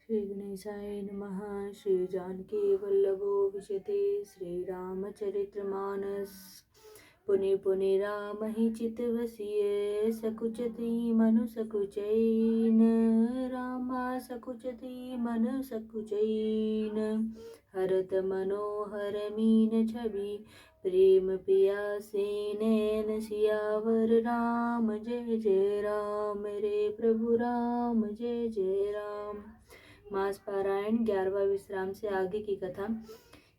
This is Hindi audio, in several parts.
श्री गणेशाय नमः। श्री जानकी वल्लभो विजयते श्रीरामचरितमानस। पुनि पुनि राम ही चित वसिय सकुचति मनु सकुचैन। रामा सकुचति मनु सकुचैन। हरत मनोहर मीन छवि प्रेम पियासे नैन सियावर राम जय जय राम। मेरे प्रभु राम जय जय राम। मास पारायण 11वां विश्राम से आगे की कथा।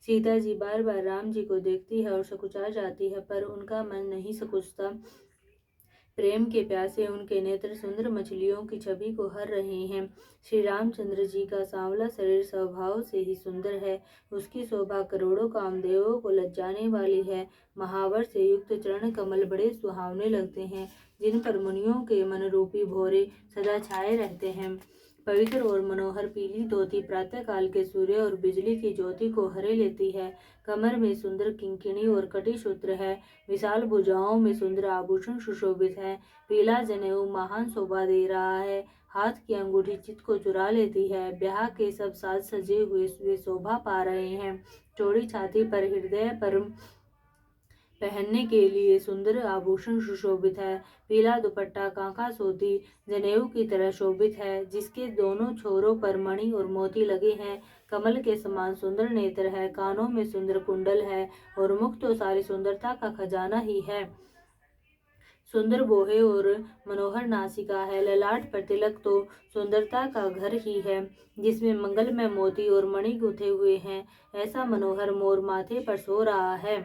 सीता जी बार बार राम जी को देखती है और सकुचा जाती है, पर उनका मन नहीं सकुचता। प्रेम के प्यासे उनके नेत्र सुंदर मछलियों की छवि को हर रहे हैं। श्री रामचंद्र जी का सांवला शरीर स्वभाव से ही सुंदर है। उसकी शोभा करोड़ों कामदेवों को लज्जाने वाली है। महावर से युक्त चरण कमल बड़े सुहावने लगते हैं, जिन पर मुनियों के मन रूपी भौरे सदा छाए रहते हैं। पवित्र और मनोहर पीली धोती प्रातः काल के सूर्य और बिजली की ज्योति को हरे लेती है। कमर में सुंदर किंकिणी और कटी सूत्र है। विशाल भुजाओं में सुंदर आभूषण सुशोभित है। पीला जनेऊ महान शोभा दे रहा है। हाथ की अंगूठी चित्त को चुरा लेती है। ब्याह के सब साज सजे हुए वे शोभा पा रहे हैं। चौड़ी छाती पर हृदय पर पहनने के लिए सुंदर आभूषण सुशोभित है। पीला दुपट्टा कांका सोती जनेऊ की तरह शोभित है, जिसके दोनों छोरों पर मणि और मोती लगे हैं। कमल के समान सुंदर नेत्र है। कानों में सुंदर कुंडल है और मुख तो सारी सुंदरता का खजाना ही है। सुंदर बोहे और मनोहर नासिका है। ललाट पर तिलक तो सुंदरता का घर ही है, जिसमें मंगलमय मोती और मणि गुथे हुए हैं। ऐसा मनोहर मोर माथे पर सो रहा है।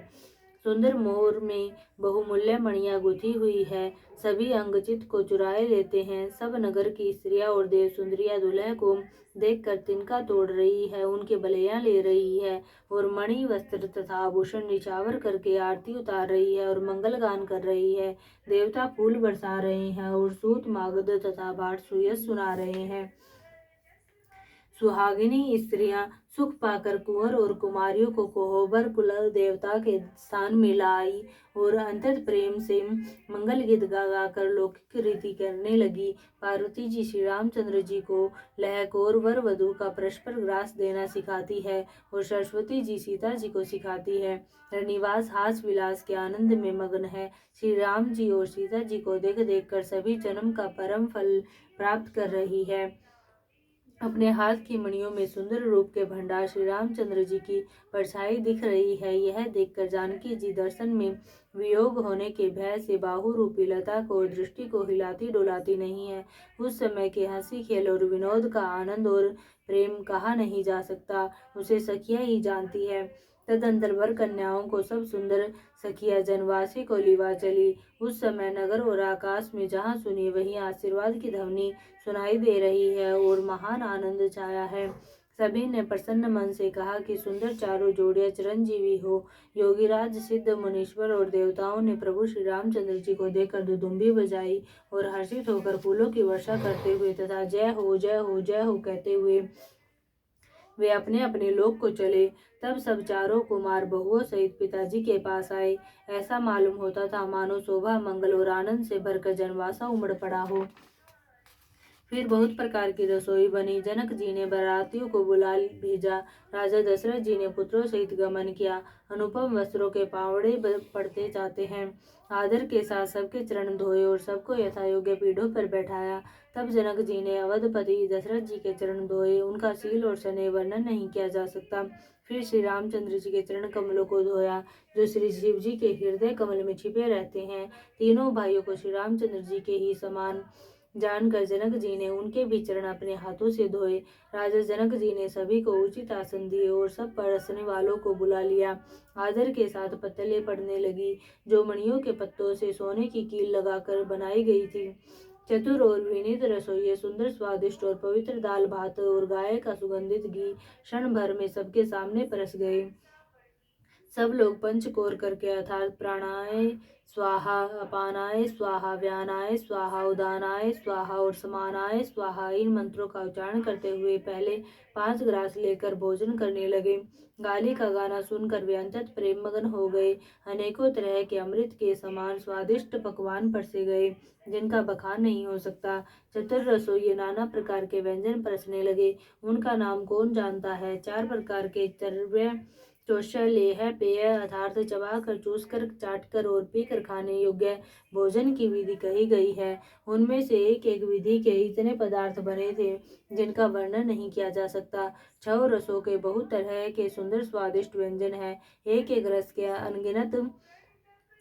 सुंदर मोर में बहुमूल्य मणियां गुथी हुई है। सभी अंग चित्त को चुराए लेते हैं। सब नगर की स्त्रियां और देव सुंदरियां दुल्हे को देखकर तिनका तोड़ रही है, उनके बलैया ले रही है और मणि वस्त्र तथा आभूषण निछावर करके आरती उतार रही है और मंगल गान कर रही है। देवता फूल बरसा रहे हैं और सूत मागध तथा भाट सुयस सुना रहे हैं। सुहागिनी स्त्रियां सुख पाकर कुंवर और कुमारियों को कोहबर कुल देवता के स्थान में लाई और अंतत प्रेम से मंगल गीत गा गाकर लौकिक रीति करने लगी। पार्वती जी श्री रामचंद्र जी को लहकोर वर वधु का परस्पर ग्रास देना सिखाती है और सरस्वती जी सीता जी को सिखाती है। निवास हास विलास के आनंद में मग्न है। श्री राम जी और सीता जी को देख देख कर सभी जन्म का परम फल प्राप्त कर रही है। अपने हाथ की मणियों में सुंदर रूप के भंडार श्री रामचंद्र जी की परछाई दिख रही है। यह देखकर जानकी जी दर्शन में वियोग होने के भय से बाहु रूपी लता को दृष्टि को हिलाती डुलाती नहीं है। उस समय के हंसी खेल और विनोद का आनंद और प्रेम कहा नहीं जा सकता, उसे सखियां ही जानती है। तदंतर वर कन्याओं को सब सुंदर सखिया जनवासी को लिवा चली। उस समय नगर और आकाश में जहाँ सुनी वहीं आशीर्वाद की ध्वनि सुनाई दे रही है और महान आनंद छाया है। सभी ने प्रसन्न मन से कहा कि सुंदर चारों जोड़ियां चिरंजीवी हो। योगीराज सिद्ध मुनीश्वर और देवताओं ने प्रभु श्री रामचंद्र जी को देखकर दुदुम्बी बजाई और हर्षित होकर फूलों की वर्षा करते हुए तथा जय हो जय हो जय हो कहते हुए वे अपने अपने लोक को चले। तब सब चारों कुमार बहुओं सहित पिताजी के पास आए। ऐसा मालूम होता था मानो शोभा मंगल और आनंद से भरकर जनवासा उमड़ पड़ा हो। फिर बहुत प्रकार की रसोई बनी। जनक जी ने बारातियों को बुला भेजा। राजा दशरथ जी ने पुत्रों सहित गमन किया। अनुपम वस्त्रों के पावड़े पड़ते जाते हैं। आदर के साथ सबके चरण धोए और सबको यथा योग्य पीढ़ों पर बैठाया। तब जनक जी ने अवधपति दशरथ जी के चरण धोए। उनका शील और स्नेह वर्णन नहीं किया जा सकता। फिर श्री रामचंद्र जी के चरण कमलों को धोया, जो श्री शिव जी के हृदय कमल में छिपे रहते हैं। तीनों भाइयों को श्री रामचंद्र जी के ही समान जानकर जनक जी ने उनके भी चरण अपने हाथों से धोए। राजा जनक जी ने सभी को उचित आसन दिए और सब परसने वालों को बुला लिया। आदर के साथ पत्तलें पड़ने लगी, जो मणियों के पत्तों से सोने की कील लगाकर बनाई गई थी। चतुर और विनीत रसोइये सुंदर स्वादिष्ट और पवित्र दाल भात और गाय का सुगंधित घी क्षण भर में सबके सामने परस गए। सब लोग पंचकोर करके अर्थात प्राणाय स्वाहा, अपानाय स्वाहा, व्यानाय स्वाहा, उदानाय स्वाहा और समानाय स्वाहा इन मंत्रों का उच्चारण करते हुए पहले 5 ग्रास लेकर भोजन करने लगे। गाली का गाना सुनकर वे अंतत प्रेम मगन हो गए। अनेकों तरह के अमृत के समान स्वादिष्ट पकवान परसे गए, जिनका बखान नहीं हो सकता। चतुर रसोइये नाना प्रकार के व्यंजन परसने लगे। उनका नाम कौन जानता है। 4 प्रकार के चर्व्य चोष्य लेह पेय अर्थात चबाकर, चूसकर, चाटकर और पीकर खाने योग्य भोजन की विधि कही गई है। उनमें से एक एक विधि के इतने पदार्थ बने थे जिनका वर्णन नहीं किया जा सकता। 6 रसों के बहुत तरह के सुंदर स्वादिष्ट व्यंजन हैं। एक एक रस के अनगिनत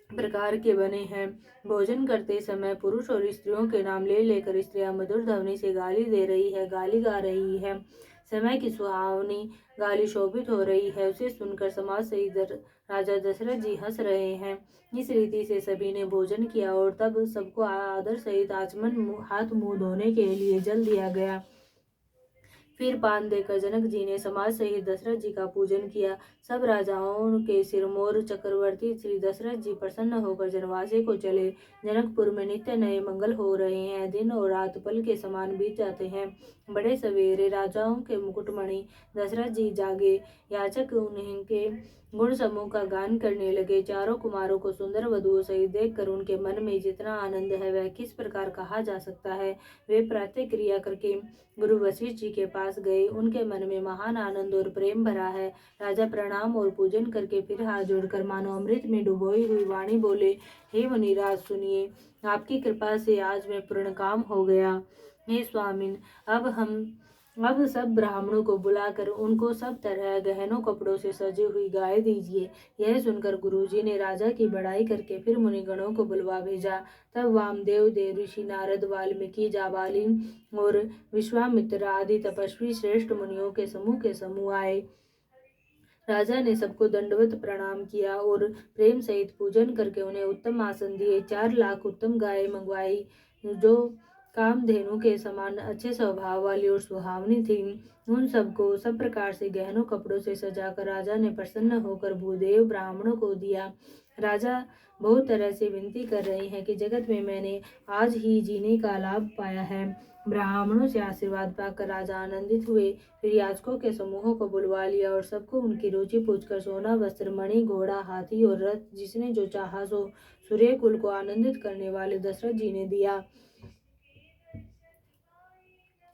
प्रकार के बने हैं। भोजन करते समय पुरुष और स्त्रियों के नाम ले लेकर स्त्रियां मधुर ध्वनि से गाली दे रही है, गाली गा रही है। समय की सुहावनी गाली शोभित हो रही है, उसे सुनकर समाज सहित राजा दशरथ जी हंस रहे हैं। इस रीति से सभी ने भोजन किया और तब सबको आदर सहित आचमन हाथ मुंह धोने के लिए जल दिया गया। फिर पान देकर जनक जी ने समाज सहित दशरथ जी का पूजन किया। सब राजाओं के सिरमौर चक्रवर्ती श्री दशरथ जी प्रसन्न होकर जनवासी को चले। जनकपुर में नित्य नए मंगल हो रहे हैं। दिन और रात पल के समान बीत जाते हैं। बड़े सवेरे राजाओं के मुकुटमणि दशरथ जी जागे। याचक उनके गुण समूह का गान करने लगे। चारों कुमारों को सुंदर वधुओं सहित देखकर उनके मन में जितना आनंद है वह किस प्रकार कहा जा सकता है। वे प्रातः क्रिया करके गुरु वशिष्ठ जी के पास गए। उनके मन में महान आनंद और प्रेम भरा है। राजा प्रणाम और पूजन करके फिर हाथ जोड़कर मानो अमृत में डुबोई हुई वाणी बोले, हे मुनिराज सुनिए, आपकी कृपा से आज मैं पूर्ण काम हो गया। हे स्वामिन, अब सब ब्राह्मणों को बुलाकर उनको सब तरह गहनों कपड़ों से सजी हुई गाय दीजिए। यह सुनकर गुरुजी ने राजा की बड़ाई करके फिर मुनिगणों को बुलवा भेजा। तब वामदेव, देव ऋषि, नारद, वाल्मीकि, जाबालिन और विश्वामित्र आदि तपस्वी श्रेष्ठ मुनियों के समूह आए। राजा ने सबको दंडवत प्रणाम किया और प्रेम सहित पूजन करके उन्हें उत्तम आसन दिए। 4 लाख उत्तम गाय मंगवाई जो कामधेनु के समान अच्छे स्वभाव वाली और सुहावनी थी। उन सबको सब प्रकार से गहनों कपड़ों से सजाकर राजा ने प्रसन्न होकर भूदेव ब्राह्मणों को दिया। राजा बहुत तरह से विनती कर रहे हैं कि जगत में मैंने आज ही जीने का लाभ पाया है। ब्राह्मणों से आशीर्वाद पाकर राजा आनंदित हुए। फिर याचकों के समूहों को बुलवा लिया और सबको उनकी रुचि पूछकर सोना, वस्त्र, मणि, घोड़ा, हाथी और रथ जिसने जो चाहा सो सूर्य कुल को आनंदित करने वाले दशरथ जी ने दिया।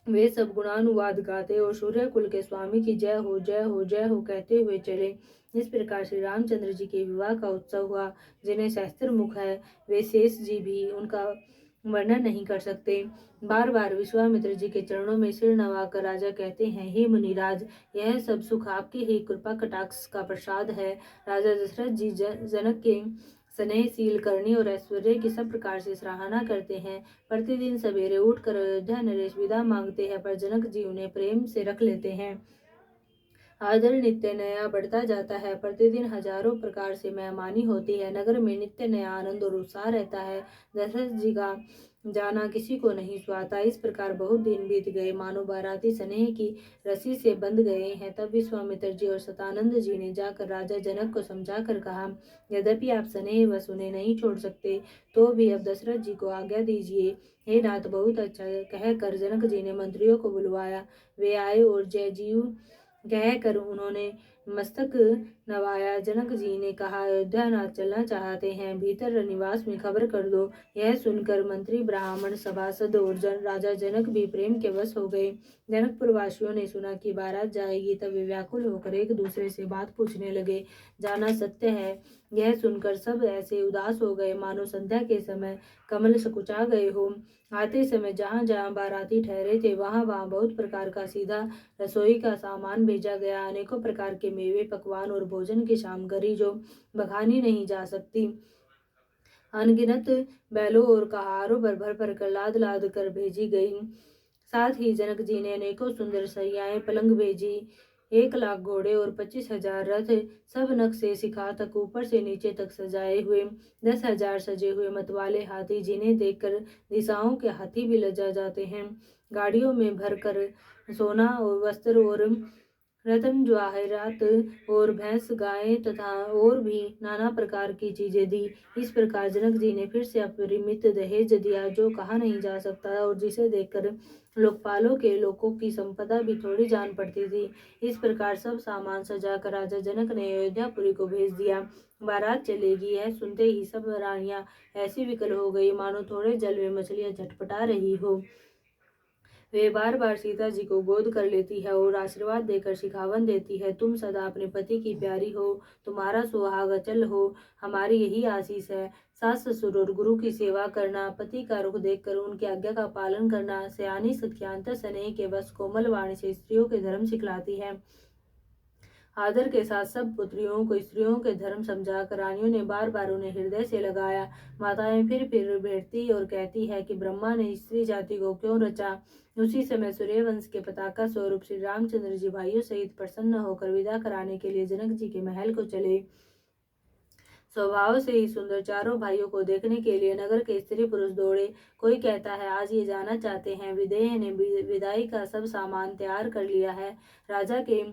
वे सब गुणानुवाद गाते और सूर्य कुल के स्वामी की जय हो, जय हो, जय हो कहते हुए चले। इस प्रकार श्री रामचंद्र जी के विवाह का उत्सव हुआ। जिन्हें सहस्त्र मुख है वे शेष जी भी उनका वर्णन नहीं कर सकते। बार बार विश्वामित्र जी के चरणों में सिर नवाकर राजा कहते हैं, हे मुनिराज, यह सब सुख आपकी ही कृपा कटाक्ष का प्रसाद है। राजा दशरथ जी जनक के स्नेहशील, करनी और ऐश्वर्य की सब प्रकार से सराहना करते हैं। प्रतिदिन सवेरे उठकर अयोध्या नरेश विदा मांगते हैं, पर जनक जी उन्हें प्रेम से रख लेते हैं। आदर नित्य नया बढ़ता जाता है। प्रतिदिन हजारों प्रकार से मेहमानी होती है। नगर में नित्य नया आनंद और उत्साह रहता है। दशरथ जी का जाना किसी को नहीं सुहाता। इस प्रकार बहुत दिन बीत गए, मानो बाराती स्नेह की रस्सी से बंध गए हैं। तब विश्वामित्र जी और शतानंद जी ने जाकर राजा जनक को समझा कर कहा, यद्यपि आप स्नेह व उन्हें नहीं छोड़ सकते, तो भी अब दशरथ जी को आज्ञा दीजिए। हे नाथ, बहुत अच्छा कहकर जनक जी ने मंत्रियों को बुलवाया। वे आए और जय जीव कहकर उन्होंने मस्तक नवाया। जनक जी ने कहा, अयोध्या नाथ चलना चाहते हैं, भीतर निवास में खबर कर दो। यह सुनकर मंत्री, ब्राह्मण, सभासद और राजा जनक भी प्रेम के वश हो गए। जनकपुर वासियों ने सुना कि बारात जाएगी, तब वे व्याकुल होकर एक दूसरे से बात पूछने लगे। जाना सत्य है, यह सुनकर सब ऐसे उदास हो गए मानो संध्या के समय कमल सकुचा गए हो। आते समय जहाँ जहाँ बाराती ठहरे थे वहाँ वहाँ बहुत प्रकार का सीधा रसोई का सामान भेजा गया। अनेकों प्रकार के मेवे, पकवान और भोजन की सामग्री जो बखानी नहीं जा सकती। अनगिनत बैलों और कहारों पर भर कर लाद लाद कर भेजी गई। साथ ही जनक जी ने अनेकों सुंदर सैयाएं पलंग भेजी। 1 लाख घोड़े और 25,000 रथ, सब नख से शिखा तक ऊपर से नीचे तक सजाए हुए। 10,000 सजे हुए मतवाले हाथी, जिन्हें देखकर दिशाओं के हाथी भी लजा जाते हैं। गाड़ियों में भर कर सोना और वस्त्र और रत्न जवाहरात और भैंस गायें तथा और भी नाना प्रकार की चीजें दी। इस प्रकार जनक जी ने फिर से अपरिमित दहेज दिया, जो कहा नहीं जा सकता और जिसे देखकर लोकपालों के लोगों की संपदा भी थोड़ी जान पड़ती थी। इस प्रकार सब सामान सजाकर राजा जनक ने अयोध्यापुरी को भेज दिया। बारात चलेगी यह सुनते ही सब रानियां ऐसी विकल हो गई मानो थोड़े जल में मछलियां झटपटा रही हो। वे बार बार सीता जी को गोद कर लेती है और आशीर्वाद देकर शिखावन देती है, तुम सदा अपने पति की प्यारी हो, तुम्हारा सुहाग अचल हो, हमारी यही आशीष है। सास ससुर और गुरु की सेवा करना, पति का रुख देखकर उनकी आज्ञा का पालन करना, सयानी सख्यांत स्नेह के बस कोमल वाणी से स्त्रियों के धर्म सिखलाती है। आदर के साथ सब पुत्रियों को स्त्रियों के धर्म समझाकर रानियों ने बार बार उन्हें हृदय से लगाया। माताएं फिर बैठती और कहती है कि ब्रह्मा ने स्त्री जाति को क्यों रचा। उसी समय सूर्यवंश के पताका स्वरूप श्री रामचंद्र जी भाइयों सहित प्रसन्न होकर विदा कराने के लिए जनक जी के महल को चले। स्वभाव से ही सुंदर चारों भाइयों को देखने के लिए नगर के स्त्री पुरुष दौड़े। कोई कहता है आज ये जाना चाहते हैं। विदेह ने विदाई का सब सामान तैयार कर लिया है। राजा के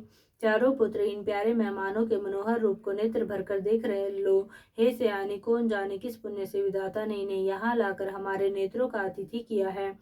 चारों पुत्र इन प्यारे मेहमानों के मनोहर रूप को नेत्र भरकर देख रहे। लो हे सयानी, कौन जाने किस पुण्य से विधाता ने इन्हें यहाँ लाकर हमारे नेत्रों का अतिथि किया है।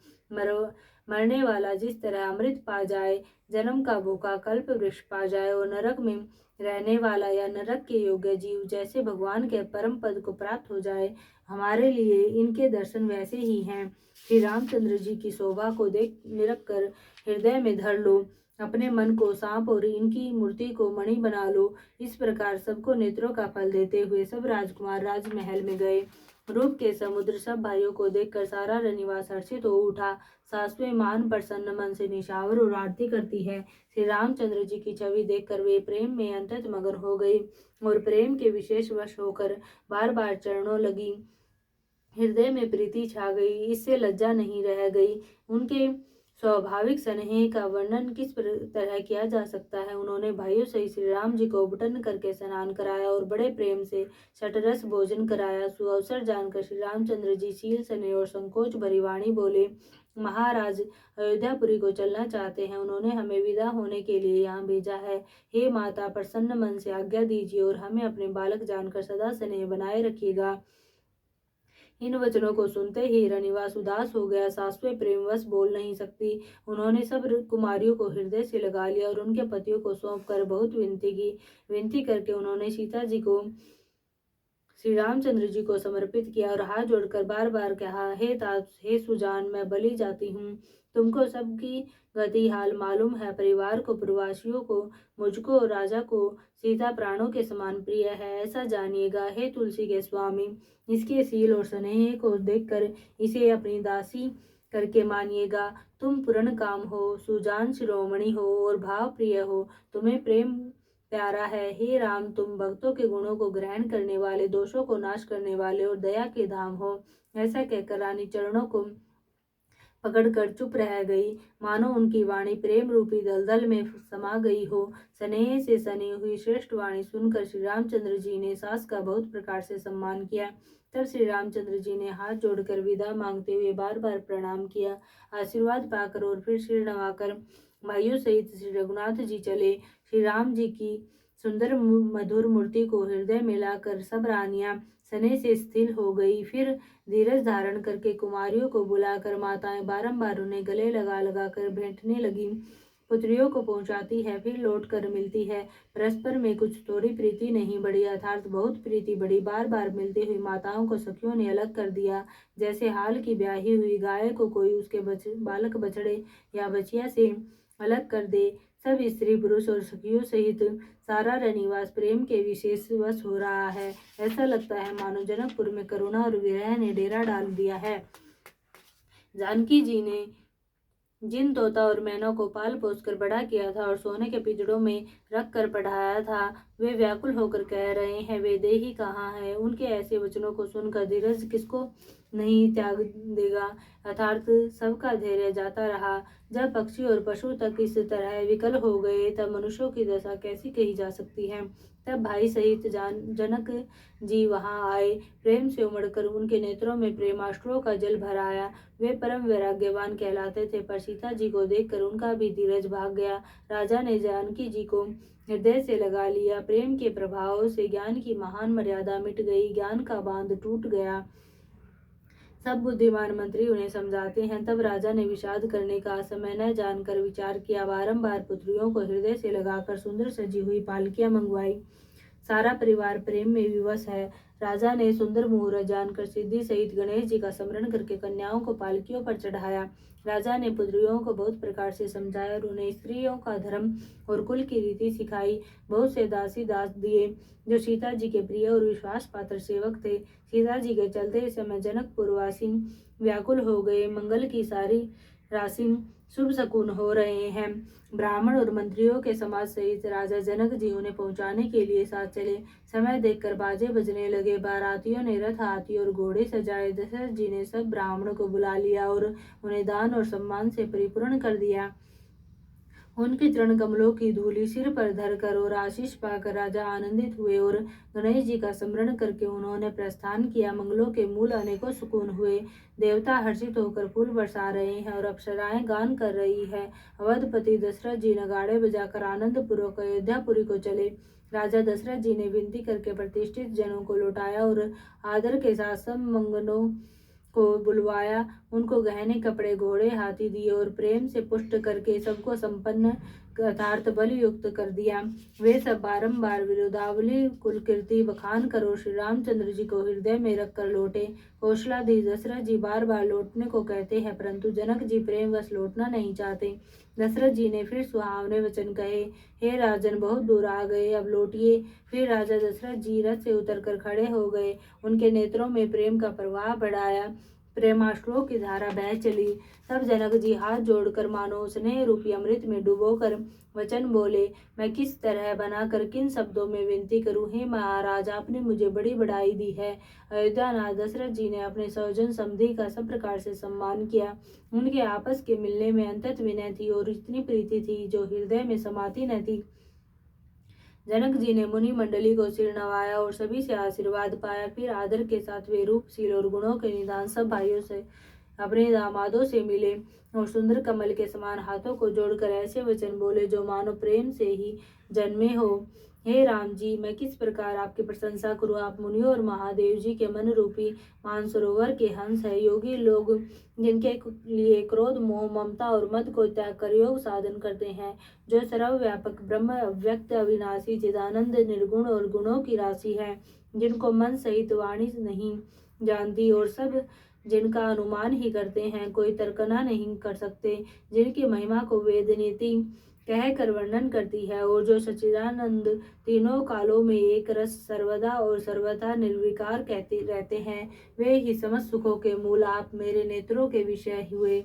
मरने वाला जिस तरह अमृत पा जाए, जन्म का भूखा कल्प वृक्ष पा जाए और नरक में रहने वाला या नरक के योग्य जीव जैसे भगवान के परम पद को प्राप्त हो जाए, हमारे लिए इनके दर्शन वैसे ही हैं। श्री रामचंद्र जी की शोभा को देख निरख कर हृदय में धर लो, अपने मन को सांप और इनकी मूर्ति को मणि बना लो। इस प्रकार सबको नेत्रों का फल देते हुए सब राजकुमार राजमहल में गए। रूप के समुद्र सब भाइयों को देखकर सारा रनिवास हर्षित हो उठा। सासुएं मान प्रसन्न मन से निशावर और आरती करती है। श्री रामचंद्र जी की छवि देखकर वे प्रेम में अंतत मगन हो गई और प्रेम के विशेष वश होकर बार बार चरणों लगी। हृदय में प्रीति छा गई, इससे लज्जा नहीं रह गई। उनके स्वाभाविक स्नेह का वर्णन किस तरह किया जा सकता है। उन्होंने भाइयों सहित श्री राम जी को उपटन करके स्नान कराया और बड़े प्रेम से शतरस भोजन कराया। सुअवसर जानकर श्री रामचंद्र जी शील स्नेह और संकोच भरी वाणी बोले, महाराज अयोध्यापुरी को चलना चाहते हैं, उन्होंने हमें विदा होने के लिए यहाँ भेजा है। हे माता, प्रसन्न मन से आज्ञा दीजिए और हमें अपने बालक जानकर सदा स्नेह बनाए रखिएगा। इन वचनों को सुनते ही रनिवास उदास हो गया। सासुएं प्रेमवश बोल नहीं सकती। उन्होंने सब कुमारियों को हृदय से लगा लिया और उनके पतियों को सौंप कर बहुत विनती की। विनती करके उन्होंने सीता जी को श्री रामचंद्र जी को समर्पित किया और हाथ जोड़कर बार बार कहा, हे तात, हे सुजान, मैं बलि जाती हूँ। तुमको सबकी गति हाल मालूम है। परिवार को, प्रवासियों को, मुझको, राजा को सीता प्राणों के समान प्रिय है, ऐसा जानिएगा। हे तुलसी के स्वामी, इसके सील और स्नेह को देखकर इसे अपनी दासी करके मानिएगा। तुम पूर्ण काम हो, सुजान शिरोमणि हो और भाव प्रिय हो, तुम्हें प्रेम प्यारा है। हे राम, तुम भक्तों के गुणों को ग्रहण करने वाले, दोषों को नाश करने वाले और दया के धाम हो। ऐसा कहकर रानी चरणों को पकड़कर चुप रह गई, मानो उनकी वाणी प्रेम रूपी दलदल में समा गई हो। स्नेह से सनी हुई श्रेष्ठ वाणी सुनकर श्री रामचंद्र जी ने सास का बहुत प्रकार से सम्मान किया। तब श्री रामचंद्र जी ने हाथ जोड़कर विदा मांगते हुए बार बार प्रणाम किया। आशीर्वाद पाकर और फिर सिर नवाकर भाइयों सहित श्री रघुनाथ जी चले। श्री राम जी की सुंदर मधुर मूर्ति को हृदय में लाकर सब रानियां स्नेह से स्थिर हो गई। फिर धीरज धारण करके कुमारियों को बुलाकर माताएं बारंबार उन्हें गले लगा लगा कर भेंटने लगी। पुत्रियों को पहुंचाती है, फिर लौट कर मिलती है। परस्पर में कुछ थोड़ी प्रीति नहीं बढ़ी, अर्थात बहुत प्रीति बढ़ी। बार बार मिलती हुई माताओं को सखियों ने अलग कर दिया, जैसे हाल की ब्याही हुई गाय को कोई उसके बालक बछड़े या बछिया से अलग कर दे। सब स्त्री पुरुष और सखियों सहित सारा रनिवास प्रेम के विशेष वश हो रहा है। ऐसा लगता है मानो जनकपुर में करुणा और विरह ने डेरा डाल दिया है। जानकी जी ने जिन तोता और मैनों को पाल पोस कर बड़ा किया था और सोने के पिंजड़ों में रख कर पढ़ाया था, वे व्याकुल होकर कह रहे हैं, वे देही कहाँ है। उनके ऐसे वचनों को सुनकर धीरज किसको नहीं त्याग देगा, अर्थात सबका धैर्य जाता रहा। जब पक्षी और पशु तक इस तरह विकल हो गए तब मनुष्यों की दशा कैसी कही जा सकती है। तब भाई सहित जनक जी वहां आए। प्रेम से उमड़कर उनके नेत्रों में प्रेमाश्रुओं का जल भर आया। वे परम वैराग्यवान कहलाते थे, पर सीता जी को देखकर उनका भी धीरज भाग गया। राजा ने जानकी जी को हृदय से लगा लिया। प्रेम के प्रभाव से ज्ञान की महान मर्यादा मिट गई, ज्ञान का बांध टूट गया। सब बुद्धिमान मंत्री उन्हें समझाते हैं। तब राजा ने विषाद करने का समय न जानकर विचार किया। बारंबार पुत्रियों को हृदय से लगाकर सुंदर सजी हुई पालकियां मंगवाई। सारा परिवार प्रेम में विवश है। राजा ने सुंदर मुहूर्त जानकर सिद्धि सहित गणेश जी का स्मरण करके कन्याओं को पालकियों पर चढ़ाया। राजा ने पुत्रियों को बहुत प्रकार से समझाया और उन्हें स्त्रियों का धर्म और कुल की रीति सिखाई। बहुत से दासी दास दिए जो सीता जी के प्रिय और विश्वास पात्र सेवक थे। सीता जी के चलते समय जनकपुरवासी व्याकुल हो गए। मंगल की सारी राशि शुभ शकुन हो रहे हैं। ब्राह्मण और मंत्रियों के समाज सहित राजा जनक जी उन्हें पहुंचाने के लिए साथ चले। समय देखकर बाजे बजने लगे। बारातियों ने रथ, हाथी और घोड़े सजाए। दशरथ जी ने सब ब्राह्मणों को बुला लिया और उन्हें दान और सम्मान से परिपूर्ण कर दिया। उनके चरण कमलों की धूलि सिर पर धरकर और आशीष पाकर राजा आनंदित हुए और गणेश जी का स्मरण करके उन्होंने प्रस्थान किया। मंगलों के मूल अनेकों सुकून हुए। देवता हर्षित होकर फूल बरसा रहे हैं और अप्सराएं गान कर रही है। अवधपति दशरथ जी नगाड़े बजाकर आनंद पूर्वक अयोध्यापुरी को चले। राजा दशरथ जी ने विनती करके प्रतिष्ठित जनों को लौटाया और आदर के साथ सब मंगनों को बुलवाया। उनको गहने, कपड़े, घोड़े, हाथी दिए और प्रेम से पुष्ट करके सबको संपन्न अर्थार्थ बल युक्त कर दिया। वे सब बारंबार विरुदावली कुलकीर्ति बखान कर और श्री रामचंद्र जी को हृदय में रखकर लौटे। कौशलाधीश दशरथ जी बार बार लौटने को कहते हैं, परंतु जनक जी प्रेमवश लौटना नहीं चाहते। दशरथ जी ने फिर सुहावने वचन कहे, हे राजन, बहुत दूर आ गए, अब लौटिए। फिर राजा दशरथ जी रथ से उतरकर खड़े हो गए। उनके नेत्रों में प्रेम का प्रवाह बढ़ाया, प्रेमाश्रुओं की धारा बह चली। तब जनक जी हाथ जोड़कर मानो स्नेह रूपी अमृत में डुबोकर वचन बोले, मैं किस तरह बनाकर किन शब्दों में विनती करूं। हे महाराज, आपने मुझे बड़ी बढ़ाई दी है। अयोध्यानाथ दशरथ जी ने अपने स्वजन समधि का सब प्रकार से सम्मान किया। उनके आपस के मिलने में अंतत विनय थी और इतनी प्रीति थी जो हृदय में समाती न थी। जनक जी ने मुनि मंडली को सिर नवाया और सभी से आशीर्वाद पाया। फिर आदर के साथ वे रूपशील और गुणों के निदान सब भाइयों से अपने दामादों से मिले और सुंदर कमल के समान हाथों को जोड़कर ऐसे वचन बोले जो मानो प्रेम से ही जन्मे हो। हे राम जी, मैं किस प्रकार आपकी प्रशंसा करूं। आप मुनियों और महादेव जी के मन रूपी मानसरोवर के हंस है। योगी लोग जिनके लिए क्रोध, मोह, ममता और मद को त्याग कर योग साधन करते हैं, जो सर्वव्यापक ब्रह्म, अव्यक्त, अविनाशी, चिदानंद, निर्गुण और गुणों की राशि है, जिनको मन सहित वाणी नहीं जानती और सब जिनका अनुमान ही करते हैं, कोई तर्कना नहीं कर सकते, जिनकी महिमा को वेद नीति कह कर वर्णन करती है और जो सच्चिदानंद तीनों कालों में एक रस सर्वदा और सर्वथा निर्विकार कहते रहते हैं, वे ही समस्त सुखों के मूल आप मेरे नेत्रों के विषय हुए।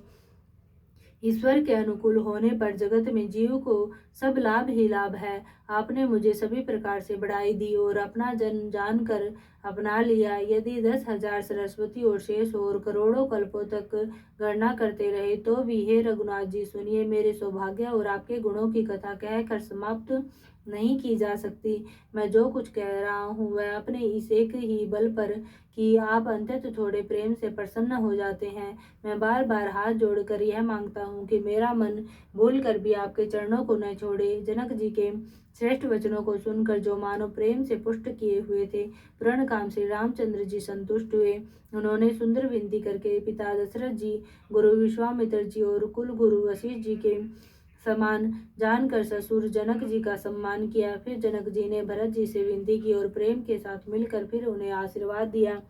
ईश्वर के अनुकूल होने पर जगत में जीव को सब लाभ ही लाभ है। आपने मुझे सभी प्रकार से बढ़ाई दी और अपना जन जानकर अपना लिया। यदि 10,000 सरस्वती और शेष और करोड़ों कल्पों तक गणना करते रहे तो भी हे रघुनाथ जी, सुनिए, मेरे सौभाग्य और आपके गुणों की कथा कहकर समाप्त नहीं की जा सकती। मैं जो कुछ कह रहा हूँ वह अपने इस एक ही बल पर कि आप अंतत थोड़े प्रेम से प्रसन्न हो जाते हैं। मैं बार बार हाथ जोड़कर यह मांगता हूँ कि मेरा मन भूल कर भी आपके चरणों को न छोड़े। जनक जी के श्रेष्ठ वचनों को सुनकर जो मानो प्रेम से पुष्ट किए हुए थे, पूर्ण काम श्री रामचंद्र जी संतुष्ट हुए। उन्होंने सुंदर विनती करके पिता दशरथ जी, गुरु विश्वामित्र जी और कुल गुरु वशिष्ठ जी के समान जानकर ससुर जनक जी का सम्मान किया। फिर जनक जी ने भरत जी से विनती की और प्रेम के साथ मिलकर फिर उन्हें आशीर्वाद दिया।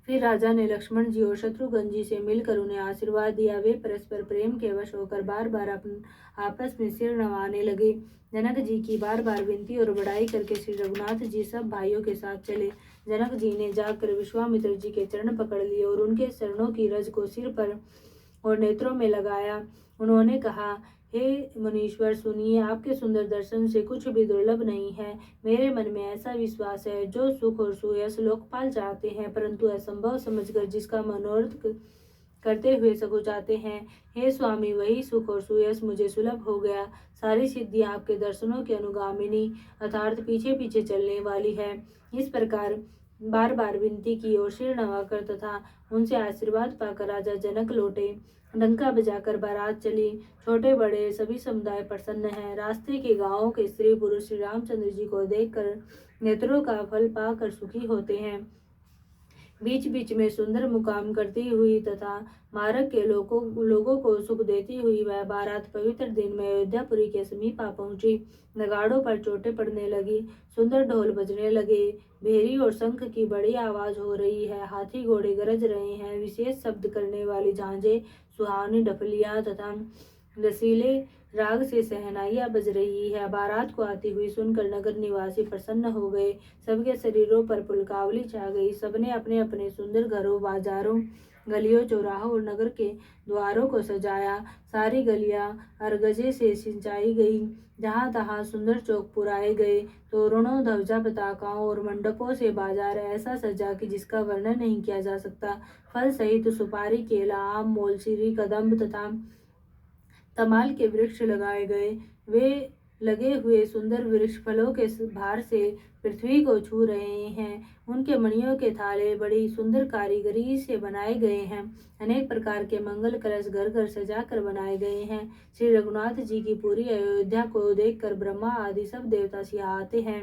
फिर राजा ने लक्ष्मण जी और शत्रुघ्न जी से मिलकर उन्हें आशीर्वाद दिया। वे परस्पर प्रेम के वश होकर बार बार आपस में सिर नवाने लगे। जनक जी की बार बार विनती और बड़ाई करके श्री रघुनाथ जी सब भाइयों के साथ चले। जनक जी ने जाकर विश्वामित्र जी के चरण पकड़ लिए और उनके चरणों की रज को सिर पर और नेत्रों में लगाया उन्होंने कहा, हे मुनीश्वर सुनिए, आपके सुंदर दर्शन से कुछ भी दुर्लभ नहीं है। मेरे मन में ऐसा विश्वास है, जो सुख और सुयश लोकपाल चाहते हैं, परंतु असंभव समझकर जिसका मनोरथ करते हुए सकुचाते हैं। हे स्वामी, वही सुख और सुयश मुझे सुलभ हो गया। सारी सिद्धियां आपके दर्शनों की अनुगामिनी अर्थात पीछे पीछे चलने वाली है। इस प्रकार बार बार विनती की और सिर नवाकर तथा उनसे आशीर्वाद पाकर राजा जनक लौटे। डंका बजाकर बारात चली। छोटे बड़े सभी समुदाय प्रसन्न हैं। रास्ते के गांवों के स्त्री पुरुष श्री रामचंद्र जी को देखकर नेत्रों का फल पाकर सुखी होते हैं। बीच बीच में सुंदर मुकाम करती हुई तथा मार्ग के लोगों को सुख देती हुई वह बारात पवित्र दिन में अयोध्यापुरी के समीप आ पहुंची। नगाड़ों पर चोटें पड़ने लगी, सुंदर ढोल बजने लगे, भेरी और शंख की बड़ी आवाज हो रही है, हाथी घोड़े गरज रहे हैं, विशेष शब्द करने वाली झांझें, सुहावनी डफलियां तथा रसीले राग से सहनाइयां बज रही है। बारात को आती हुई सुनकर नगर निवासी प्रसन्न हो गए। सबके शरीरों पर पुलकावली छा गई। सबने अपने अपने सुंदर घरों, बाजारों, गलियों, चौराहों और नगर के द्वारों को सजाया। सारी गलियां अरगजे से सिंचाई गई। जहां तहां सुंदर चौक पुराए गए। तोरणों, ध्वजा पताकाओं और मंडपों से बाजार ऐसा सजा कि जिसका वर्णन नहीं किया जा सकता। फल सहित सुपारी, केला, आम, मोलसीरी, कदम्ब तथा तमाल के वृक्ष लगाए गए। वे लगे हुए सुंदर वृक्ष फलों के भार से पृथ्वी को छू रहे हैं। उनके मणियों के थाले बड़ी सुंदर कारीगरी से बनाए गए हैं। अनेक प्रकार के मंगल कलश घर घर सजा कर बनाए गए हैं। श्री रघुनाथ जी की पूरी अयोध्या को देखकर ब्रह्मा आदि सब देवता सिहाते हैं।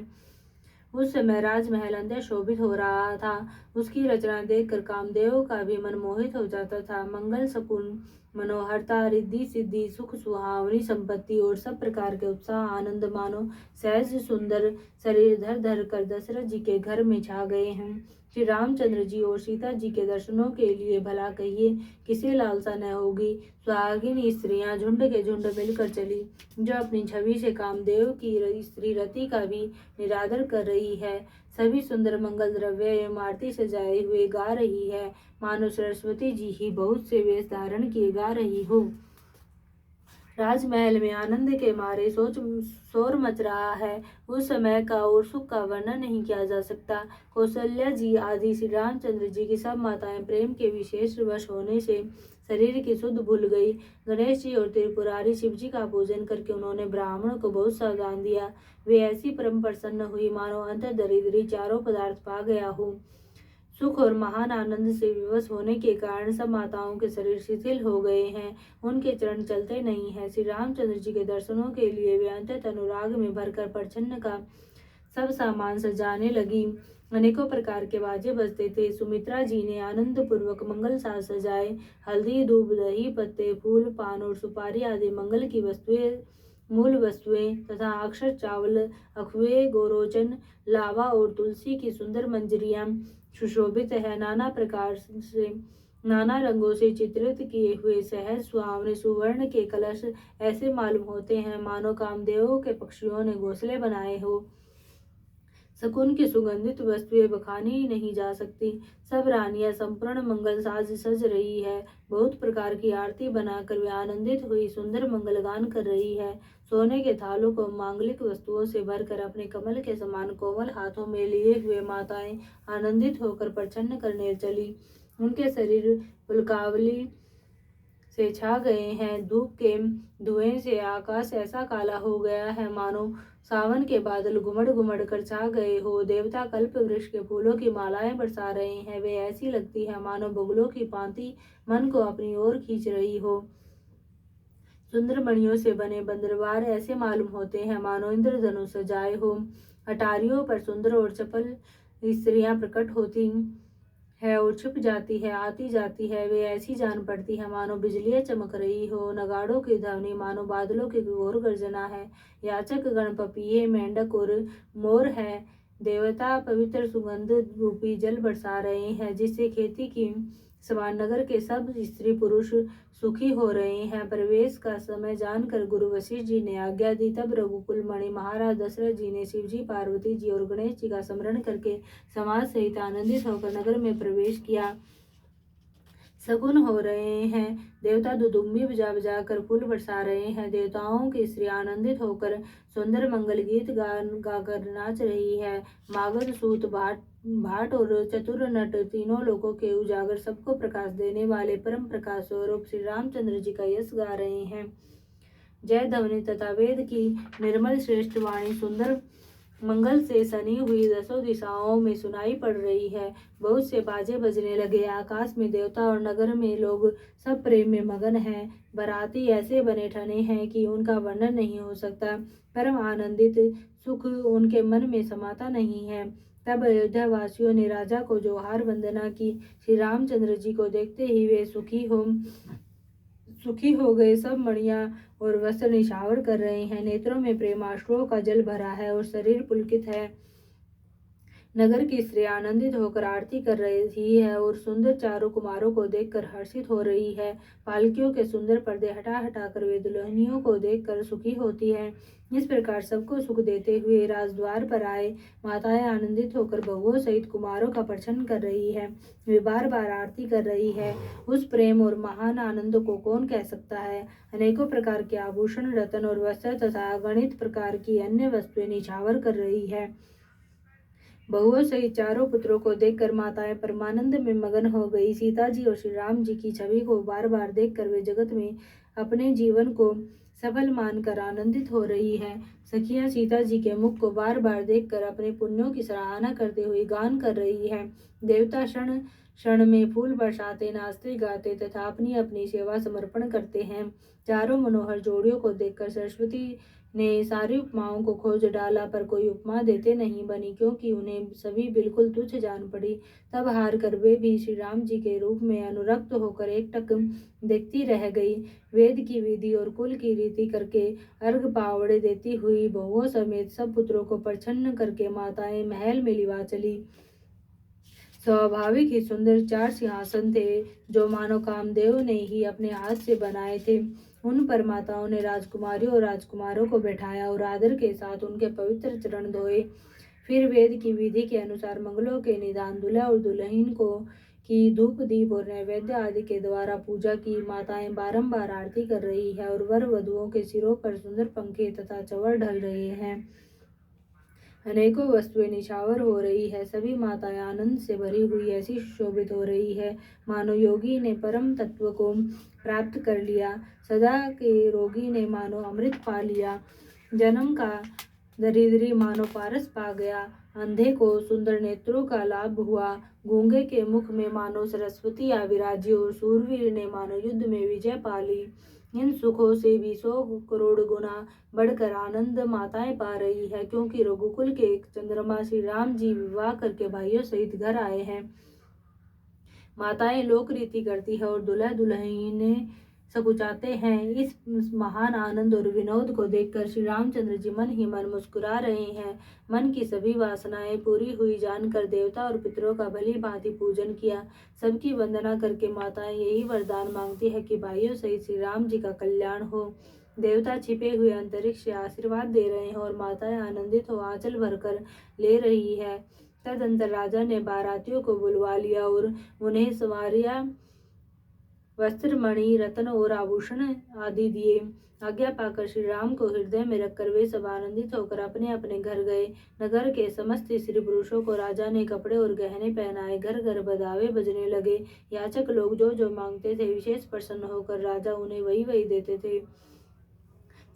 उस समय राजमहल अंदर शोभित हो रहा था। उसकी रचना देखकर कामदेव का भी मन मोहित हो जाता था। मंगल, शकुन, मनोहरता, रिद्धि सिद्धि, सुख, सुहावनी संपत्ति और सब प्रकार के उत्साह, आनंद मानो सहज सुंदर शरीर धर धर कर दशरथ जी के घर में छा गए हैं। श्री रामचंद्र जी और सीता जी के दर्शनों के लिए भला कहिए किसे लालसा न होगी। सुहागिन स्त्रियां झुंड के झुंड मिलकर चली, जो अपनी छवि से कामदेव की स्त्री रति का भी निरादर कर रही है। सभी सुंदर मंगल द्रव्य एवं आरती सजाए हुए गा रही है, मानो सरस्वती जी ही बहुत से वेश धारण किए गा रही हो। राजमहल में आनंद के मारे शोर मच रहा है। उस समय का और सुख का वर्णन नहीं किया जा सकता। कौशल्या जी आदि श्री रामचंद्र जी की सब माताएं प्रेम के विशेष वश होने से शरीर की शुद्ध भूल गई। गणेश जी और त्रिपुरारी शिव जी का पूजन करके उन्होंने ब्राह्मण को बहुत सावधान दिया। वे ऐसी परम प्रसन्न हुई मानो अंतर दरिद्री चारों पदार्थ पा गया हो। सुख और महान आनंद से विवश होने के कारण सब माताओं के शरीर शिथिल हो गए हैं। उनके चरण चलते नहीं हैं। श्री रामचंद्र जी के दर्शनों के लिए वे अंतत अनुराग में भरकर प्रच्छन्न का सब सामान सजाने लगी। अनेकों प्रकार के बाजे बजते थे। सुमित्रा जी ने आनंद पूर्वक मंगल साज सजाए। हल्दी, दूब, दही, पत्ते, फूल, पान और सुपारी आदि मंगल की वस्तुएं, मूल वस्तुएं तथा अक्षर, चावल, अखवे, गोरोचन, लावा और तुलसी की सुंदर मंजरियां सुशोभित है। नाना प्रकार से नाना रंगों से चित्रित किए हुए सहज सुहावने सुवर्ण के कलश ऐसे मालूम होते हैं मानो कामदेवों के पक्षियों ने घोंसले बनाए हो। शकुन की सुगंधित वस्तुएं बखानी नहीं जा सकती। सब रानियां संपूर्ण मंगल साज सज रही है। बहुत प्रकार की आरती बनाकर वे आनंदित हुई सुंदर मंगल गान कर रही है। सोने के थालों को मांगलिक वस्तुओं से भरकर अपने कमल के समान कोमल हाथों में लिए हुए माताएं आनंदित होकर प्रसन्न करने चली। उनके शरीर पुलकावली से छा गए हैं। धूप के धुएं से आकाश ऐसा काला हो गया है मानो सावन के बादल घुमड़ घुमड़ कर छा गए हो। देवता कल्प वृक्ष के फूलों की मालाएं बरसा रहे हैं। वे ऐसी लगती है मानो बगुलों की भांति मन को अपनी ओर खींच रही हो। सुंदर मणियों से बने बंदरवार ऐसे मालूम होते हैं मानो इंद्रधनुष सजाए हो। अटारियों पर सुंदर और चपल स्त्रियां प्रकट होती है और छुप जाती है, आती जाती है। वे ऐसी जान पड़ती है मानो बिजलियां चमक रही हो। नगाड़ों की ध्वनि मानो बादलों की घोर गर्जना है। याचक गण, पपीहे, मेंढक और मोर है। देवता पवित्र सुगंध रूपी जल बरसा रहे हैं, जिससे खेती की समान नगर के सब स्त्री पुरुष सुखी हो रहे हैं। प्रवेश का समय जानकर गुरु वशिष्ठ जी ने आज्ञा दी। तब रघुकुल मणि महाराज दशरथ जी ने शिव जी, पार्वती जी और गणेश जी का स्मरण करके समाज सहित आनंदित होकर नगर में प्रवेश किया। शगुन हो रहे हैं। देवता दुदुम्बी बजा बजा कर फूल बरसा रहे हैं। देवताओं की स्त्री आनंदित होकर सुंदर मंगल गीत गाकर नाच रही है। मागध सूत भाट भाट और चतुर नट तीनों लोगों के उजागर सबको प्रकाश देने वाले परम प्रकाश स्वरूप श्री रामचंद्र जी का यश गा रहे हैं। जय ध्वनि तथा वेद की निर्मल श्रेष्ठ वाणी सुंदर मंगल से सनी हुई दसों दिशाओं में सुनाई पड़ रही है। बहुत से बाजे बजने लगे। आकाश में देवता और नगर में लोग सब प्रेम में मगन हैं। बाराती ऐसे बने ठने हैं कि उनका वर्णन नहीं हो सकता। परम आनंदित सुख उनके मन में समाता नहीं है। तब अयोध्या वासियों ने राजा को जोहार वंदना की। श्री रामचंद्र जी को देखते ही वे सुखी हो गए। सब मणियां और वस्त्र निछावर कर रहे हैं। नेत्रों में प्रेमाश्रुओं का जल भरा है और शरीर पुलकित है। नगर की स्त्री आनंदित होकर आरती कर रही है और सुंदर चारों कुमारों को देखकर हर्षित हो रही है। पालकियों के सुंदर पर्दे हटा हटा कर वे दुल्हनियों को देखकर सुखी होती है। इस प्रकार सबको सुख देते हुए राजद्वार पर आए माताएं आनंदित होकर बहुओं सहित कुमारों का प्रदर्शन कर रही है। वे बार बार आरती कर रही है। उस प्रेम और महान आनंद को कौन कह सकता है। अनेकों प्रकार के आभूषण रत्न और वस्त्र तथा अगणित प्रकार की अन्य वस्तुएं निछावर कर रही है। बहुओं सहित चारों पुत्रों को देखकर माताएं परमानंद में मगन हो गई। सीता जी और श्री राम जी की छवि को बार बार देखकर वे जगत में अपने जीवन को सफल मानकर आनंदित हो रही है। सखियां सीता जी के मुख को बार बार देखकर अपने पुण्यों की सराहना करते हुए गान कर रही है। देवता क्षण क्षण में फूल बरसाते, नाचते गाते तथा अपनी अपनी सेवा समर्पण करते हैं। चारों मनोहर जोड़ियों को देखकर सरस्वती ने सारी उपमाओं को खोज डाला, पर कोई उपमा देते नहीं बनी, क्योंकि उन्हें सभी बिल्कुल तुच्छ जान पड़ी। तब हार कर वे भी श्री राम जी के रूप में अनुरक्त होकर एकटक देखती रह गई। वेद की विधि और कुल की रीति करके अर्घ पावड़े देती हुई बहुओं समेत सब पुत्रों को प्रसन्न करके माताएं महल में लिवा चली। स्वाभाविक ही सुंदर 4 सिंहासन थे, जो मानो कामदेव ने ही अपने हाथ से बनाए थे। उन पर माताओं ने राजकुमारियों और राजकुमारों को बैठाया और आदर के साथ उनके पवित्र चरण धोए। फिर वेद की विधि के अनुसार मंगलों के निदान दूल्हा और दुल्हन को की धूप दीप और नैवेद्य आदि के द्वारा पूजा की। माताएं बारंबार आरती कर रही है और वर वधुओं के सिरों पर सुंदर पंखे तथा चवर ढल रहे हैं। अनेकों वस्तुएं निछावर हो रही है। सभी माताएं आनंद से भरी हुई ऐसी सुशोभित हो रही है, मानो योगी ने परम तत्व को प्राप्त कर लिया। सदा के रोगी ने मानो अमृत पा लिया। जन्म का दरिद्री मानो पारस पा गया। अंधे को सुंदर नेत्रों का लाभ हुआ। गूंगे के मुख में मानो सरस्वती आ विराजी और सूरवीर ने मानो युद्ध में विजय पा ली। इन सुखों से भी 100 करोड़ गुना बढ़कर आनंद माताएं पा रही है, क्योंकि रघुकुल के एक चंद्रमा श्री राम जी विवाह करके भाइयों सहित घर आए हैं। माताएं लोक रीति करती है और दुल्हा दुल्हने सकुचाते हैं। इस महान आनंद और विनोद को देखकर श्री रामचंद्र जी मन ही मन मुस्कुरा रहे हैं। मन की सभी वासनाएं पूरी हुई जानकर देवता और पितरों का भली भांति पूजन किया। सबकी वंदना करके माताएं यही वरदान मांगती है कि भाइयों सहित श्री राम जी का कल्याण हो। देवता छिपे हुए अंतरिक्ष से आशीर्वाद दे रहे हैं और माताएं आनंदित हो आंचल भरकर ले रही है। तदंतर राजा ने बारातियों को बुलवा लिया और उन्हें सवारियां, वस्त्र, मणि, रत्न और आभूषण आदि दिए। आज्ञा पाकर श्री राम को हृदय में रखकर वे सब आनंदित होकर अपने अपने घर गए। नगर के समस्त स्त्री पुरुषों को राजा ने कपड़े और गहने पहनाए। घर घर बधावे बजने लगे। याचक लोग जो जो मांगते थे विशेष प्रसन्न होकर राजा उन्हें वही वही देते थे।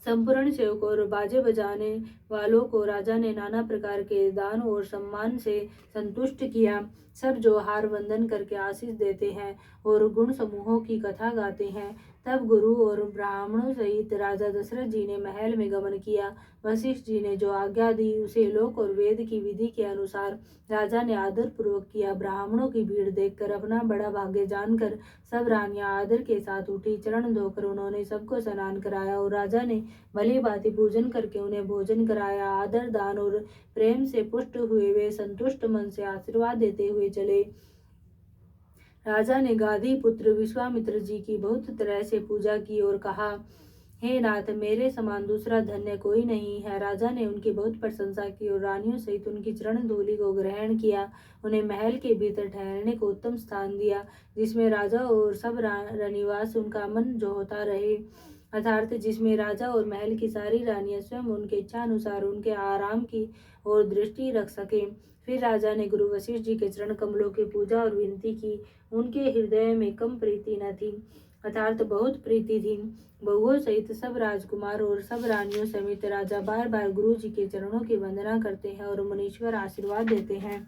संपूर्ण सेवकों और बाजे बजाने वालों को राजा ने नाना प्रकार के दान और सम्मान से संतुष्ट किया। सब जो हार वंदन करके आशीष देते हैं और गुण समूहों की कथा गाते हैं। तब गुरु और ब्राह्मणों सहित राजा दशरथ जी ने महल में गमन किया। वशिष्ठ जी ने जो आज्ञा दी उसे लोक और वेद की विधि के अनुसार राजा ने आदर पूर्वक किया। ब्राह्मणों की भीड़ देखकर अपना बड़ा भाग्य जानकर सब रानियां आदर के साथ उठी। चरण धोकर उन्होंने सबको स्नान कराया और राजा ने भली भांति पूजन करके उन्हें भोजन कराया। आदर, दान और प्रेम से पुष्ट हुए वे संतुष्ट मन से आशीर्वाद देते हुए चले। राजा ने गाधी पुत्र विश्वामित्र जी की बहुत तरह से पूजा की और कहा, हे नाथ, मेरे समान दूसरा धन्य कोई नहीं है। राजा ने उनकी बहुत प्रशंसा की और रानियों सहित उनकी चरण धूलि को ग्रहण किया। उन्हें महल के भीतर ठहरने को उत्तम स्थान दिया, जिसमें राजा और सब रनिवास उनका मन जो होता रहे, अर्थात जिसमें राजा और महल की सारी रानियां स्वयं उनके इच्छा अनुसार उनके आराम की ओर दृष्टि रख सके। फिर राजा ने गुरु वशिष्ठ जी के चरण कमलों की पूजा और विनती की। उनके हृदय में कम प्रीति न थी, अर्थात बहुत प्रीति थी। बहुओं सहित सब राजकुमार और सब रानियों समेत राजा बार बार गुरु जी के चरणों की वंदना करते हैं और मुनीश्वर आशीर्वाद देते हैं।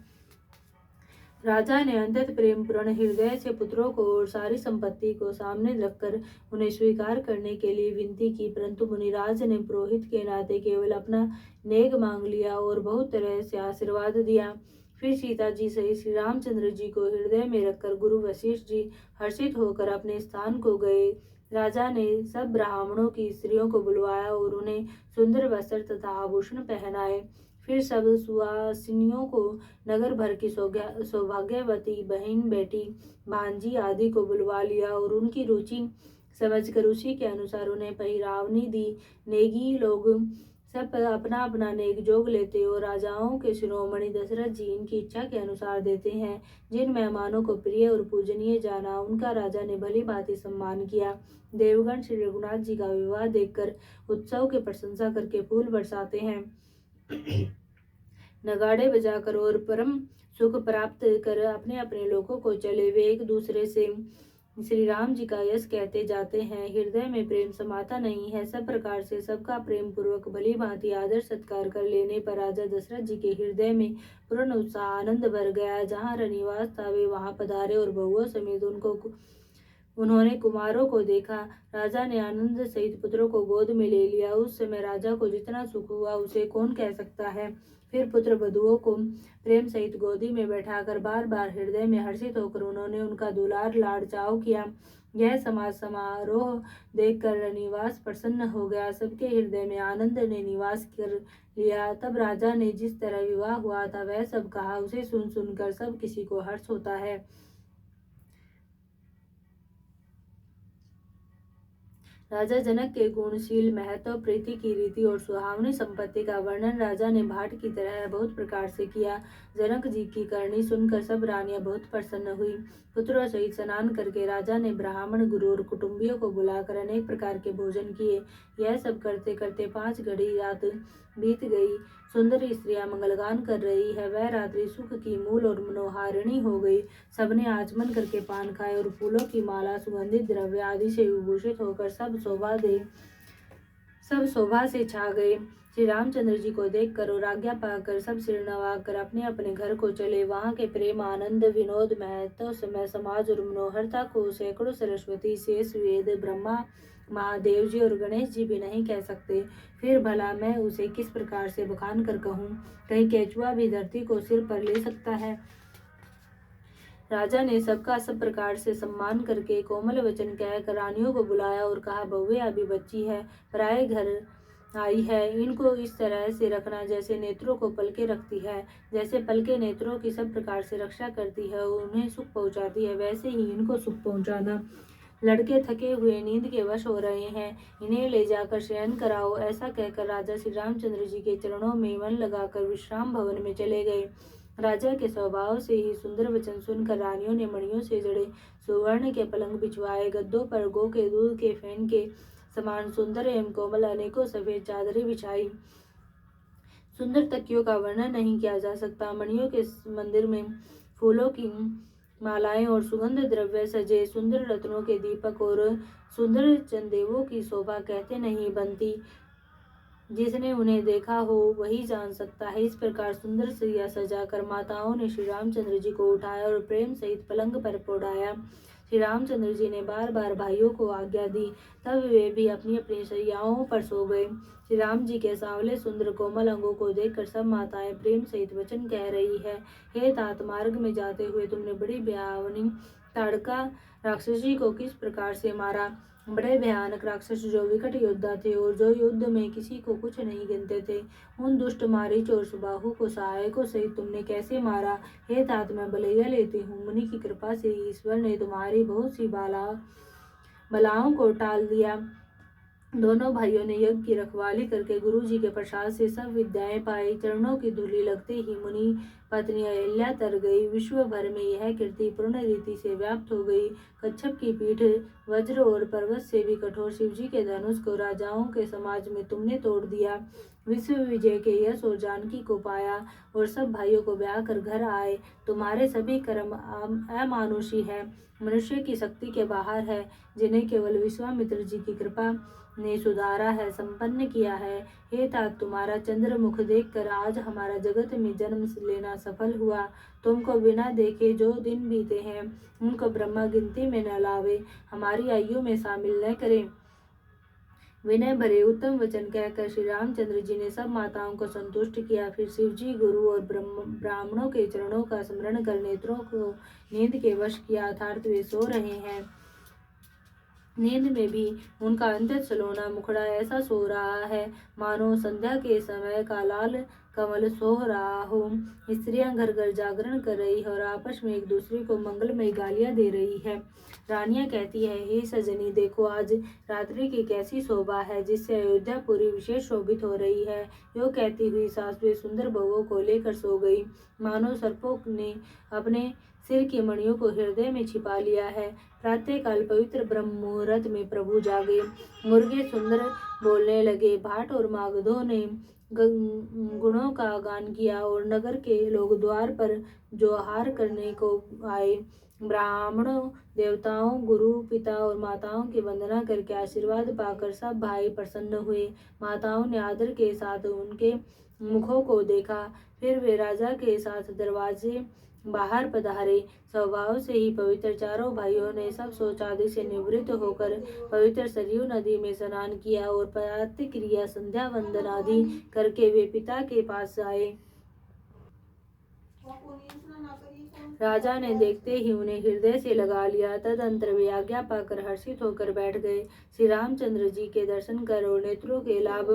राजा ने अंतत प्रेम पूर्ण हृदय से पुत्रों को और सारी संपत्ति को सामने रखकर उन्हें स्वीकार करने के लिए विनती की, परंतु मुनिराज ने पुरोहित के नाते केवल अपना नेग मांग लिया और बहुत तरह से आशीर्वाद दिया। फिर सीता जी सहित श्री रामचंद्र जी को हृदय में रखकर गुरु वशिष्ठ जी हर्षित होकर अपने स्थान को गए। राजा ने सब ब्राह्मणों की स्त्रियों को बुलवाया और उन्हें सुंदर वस्त्र तथा आभूषण पहनाए। फिर सब सुहासिनियों को, नगर भर की सौभाग्यवती बहन, बेटी, भांजी आदि को बुलवा लिया और उनकी रुचि समझकर उसी के अनुसार उन्हें पहिरावनी दी। नेगी लोग सब अपना अपना नेग जोग लेते और राजाओं के शिरोमणि दशरथ जी इनकी इच्छा के अनुसार देते हैं। जिन मेहमानों को प्रिय और पूजनीय जाना, उनका राजा ने भली भांति सम्मान किया। देवगण श्री रघुनाथ जी का विवाह देखकर उत्सव की प्रशंसा करके फूल बरसाते हैं, नगाड़े बजाकर और परम सुख प्राप्त कर अपने अपने लोगों को चले। वे एक दूसरे से श्री राम जी का यश कहते जाते हैं। हृदय में प्रेम समाता नहीं है। सब प्रकार से सबका प्रेम पूर्वक भली भांति आदर सत्कार कर लेने पर राजा दशरथ जी के हृदय में पूर्ण उत्साह आनंद भर गया। जहाँ रनिवास था वे वहां पधारे और बहुओं समेत उन्होंने कुमारों को देखा। राजा ने आनंद सहित पुत्रों को गोद में ले लिया। उस समय राजा को जितना सुख हुआ उसे कौन कह सकता है। फिर पुत्र वधुओं को प्रेम सहित गोदी में बैठाकर बार बार हृदय में हर्षित होकर उन्होंने उनका दुलार लाड़ चाव किया। यह समारोह देखकर रनिवास प्रसन्न हो गया। सबके हृदय में आनंद ने निवास कर लिया। तब राजा ने जिस तरह विवाह हुआ था वह सब कहा। उसे सुन सुनकर सब किसी को हर्ष होता है। राजा जनक के गुणशील महत्व, प्रीति की रीति और सुहावनी संपत्ति का वर्णन राजा ने भाट की तरह बहुत प्रकार से किया। जनक जी की करनी सुनकर सब रानियां बहुत प्रसन्न हुई। पुत्रों सहित स्नान करके राजा ने ब्राह्मण, गुरु और कुटुंबियों को बुलाकर अनेक प्रकार के भोजन किए। यह सब करते करते 5 घड़ी रात बीत गई। सुंदर स्त्रियां मंगलगान कर रही है। वह रात्रि सुख की मूल और मनोहारिणी हो गई। सबने आचमन करके पान खाए और फूलों की माला, सुगंधित द्रव्य आदि से विभूषित होकर सब शोभा से छा गए। श्री रामचंद्र जी को देखकर और आज्ञा पाकर सब सिर नवाकर अपने अपने घर को चले। वहां के प्रेम, आनंद, विनोद, महत्व, समय, समाज और मनोहरता को सैकड़ों सरस्वती, शेष, वेद, ब्रह्मा, महादेव जी और गणेश जी भी नहीं कह सकते। फिर भला मैं उसे किस प्रकार से बखान कर कहूँ। कहीं केचुआ भी धरती को सिर पर ले सकता है। राजा ने सबका सब प्रकार से सम्मान करके कोमल वचन कहकर रानियों को बुलाया और कहा, बहुएं अभी बच्ची है, पराए घर आई है। इनको इस तरह से रखना जैसे नेत्रों को पलके रखती है। जैसे पलके नेत्रों की सब प्रकार से रक्षा करती है और उन्हें सुख पहुंचाती है, वैसे ही इनको सुख पहुंचाना। लड़के थके हुए नींद के वश हो रहे हैं, इन्हें ले जाकर शयन कराओ। ऐसा कहकर राजा श्री रामचंद्र जी के चरणों में मन लगाकर विश्राम भवन में चले गए। राजा के स्वभाव से ही सुंदर वचन सुनकर रानियों ने मणियों से जड़े सुवर्ण के पलंग बिछवाए। गद्दों पर गौ के दूध के फैन के समान सुंदर एवं कोमल अनेकों सफेद चादरें बिछाई। सुंदर तकियों का वर्णन नहीं किया जा सकता। मणियों के मंदिर में फूलों की मालाएं और सुगंध द्रव्य सजे। सुंदर रत्नों के दीपक और सुंदर चंदेवों की शोभा कहते नहीं बनती। जिसने उन्हें देखा हो वही जान सकता है। इस प्रकार सुंदर सैया सजाकर माताओं ने श्री रामचंद्र जी को उठाया और प्रेम सहित पलंग पर पौड़ाया। श्री रामचंद्र जी ने बार बार भाइयों को आज्ञा दी। तब वे भी अपनी अपनी शैयाओं पर सो गए। श्री राम जी के सांवले सुंदर कोमल अंगों को देखकर सब माताएं प्रेम सहित वचन कह रही है। हे तात, मार्ग में जाते हुए तुमने बड़ी भयावनी ताड़का राक्षसी को किस प्रकार से मारा। बड़े भयानक राक्षस जो विकट योद्धा थे और जो युद्ध में किसी को कुछ नहीं गिनते थे, उन दुष्ट मारीच और सुबाहु को सहायकों सहित तुमने कैसे मारा। हे तात, मैं बलैया लेती हूँ। मुनि की कृपा से ईश्वर ने तुम्हारी बहुत सी बलाओं को टाल दिया। दोनों भाइयों ने यज्ञ की रखवाली करके गुरु जी के प्रसाद से सब विद्याएं पाई। चरणों की धूलि लगते ही मुनि पत्नी अहिल्या तर गई। विश्व भर में यह कीर्ति पूर्ण रीति से व्याप्त हो गई। कच्छप की पीठ वज्र और पर्वत से भी कठोर शिवजी के धनुष को राजाओं के समाज में तुमने तोड़ दिया। विश्व विजय के यश और जानकी को पाया और सब भाइयों को ब्याह कर घर आए। तुम्हारे सभी कर्म अमानुषी है, मनुष्य की शक्ति के बाहर है, जिन्हें केवल विश्वामित्र जी की कृपा ने सुधारा है, संपन्न किया है। हे तात, तुम्हारा चंद्र मुख देखकर आज हमारा जगत में जन्म लेना सफल हुआ। तुमको बिना देखे जो दिन बीते हैं उनको ब्रह्मा गिनती में न लावे, हमारी आयु में शामिल न करें। विनय भरे उत्तम वचन कहकर श्री रामचंद्र जी ने सब माताओं को संतुष्ट किया। फिर शिवजी गुरु और ब्राह्मणों के चरणों का स्मरण कर नेत्रों को नींद के वश किया, अर्थात वे सो रहे हैं। नींद में भी उनका अंतर सलोना मुखड़ा ऐसा सो रहा है मानो संध्या के समय का लाल कमल सो रहा हो। स्त्रियां घर घर जागरण कर रही है और आपस में एक दूसरे को मंगलमय गालियां दे रही है। रानियां कहती है, हे सजनी, देखो आज रात्रि की कैसी शोभा है, जिससे अयोध्या पूरी विशेष शोभित हो रही है। यो कहती हुई सासुएं सुंदर बहुओं को लेकर सो गई, मानो सर्पों ने अपने सिर की मणियों को हृदय में छिपा लिया है। प्रातःकाल पवित्र ब्रह्म मुहूर्त में प्रभु जागे, मुर्गे सुंदर बोलने लगे, भाट और मागधों ने गुणों का गान किया और नगर के लोग द्वार पर जोहार करने को आए। ब्राह्मणों, देवताओं, गुरु, पिता और माताओं की वंदना करके आशीर्वाद पाकर सब भाई प्रसन्न हुए। माताओं ने आदर के साथ उनके मुखों को देखा। फिर वे राजा के साथ दरवाजे बाहर पधारे। स्वभाव से ही पवित्र चारों भाइयों ने सब शौच आदि से निवृत्त होकर पवित्र सरयू नदी में स्नान किया और प्रातः क्रिया, संध्या वंदन आदि करके वे पिता के पास आए। राजा ने देखते ही उन्हें हृदय से लगा लिया। तदंतर वे आज्ञा पाकर हर्षित होकर बैठ गए। श्री रामचंद्र जी के दर्शन कर और नेत्रों के लाभ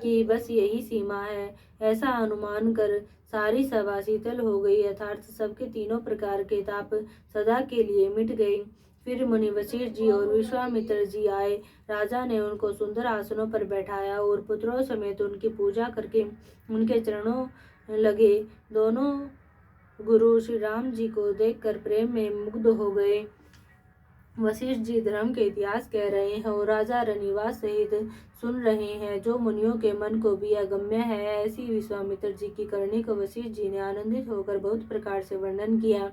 की बस यही सीमा है, ऐसा अनुमान कर सारी सभा शीतल हो गई, अर्थात सबके तीनों प्रकार के ताप सदा के लिए मिट गए। फिर मुनि वशिष्ठ जी और विश्वामित्र जी आए। राजा ने उनको सुंदर आसनों पर बैठाया और पुत्रों समेत उनकी पूजा करके उनके चरणों लगे। दोनों गुरु श्री राम जी को देखकर प्रेम में मुग्ध हो गए। वशिष्ठ जी धर्म के इतिहास कह रहे हैं और राजा रनिवास सहित सुन रहे हैं, जो मुनियों के मन को भी अगम्य है। ऐसी विश्वामित्र जी की करनी को वशिष्ठ जी ने आनंदित होकर बहुत प्रकार से वर्णन किया।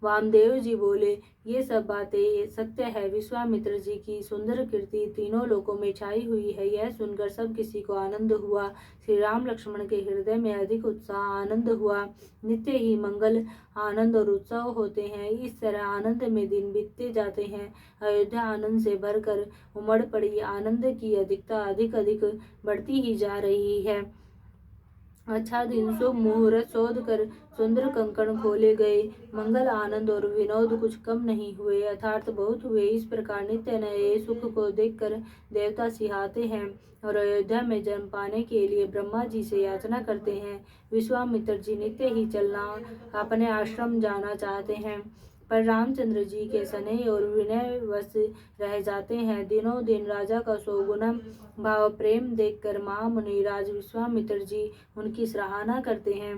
वामदेव जी बोले, ये सब बातें सत्य है। विश्वामित्र जी की सुंदर कीर्ति तीनों लोकों में छाई हुई है। यह सुनकर सब किसी को आनंद हुआ। श्री राम लक्ष्मण के हृदय में अधिक उत्साह आनंद हुआ। नित्य ही मंगल, आनंद और उत्सव होते हैं। इस तरह आनंद में दिन बीतते जाते हैं। अयोध्या आनंद से भरकर उमड़ पड़ी। आनंद की अधिकता अधिक अधिक बढ़ती ही जा रही है। अच्छा दिन, शुभ मुहूर्त शोध कर सुंदर कंकण खोले गए। मंगल, आनंद और विनोद कुछ कम नहीं हुए, अर्थात बहुत हुए। इस प्रकार नित्य नए सुख को देखकर देवता सिहाते हैं और अयोध्या में जन्म पाने के लिए ब्रह्मा जी से याचना करते हैं। विश्वामित्र जी नित्य ही चलना अपने आश्रम जाना चाहते हैं, पर रामचंद्र जी के स्नेह और विनय वश रह जाते हैं। दिनों दिन राजा का सौगुना भाव प्रेम देखकर महामुनि राज विश्वामित्र जी उनकी सराहना करते हैं।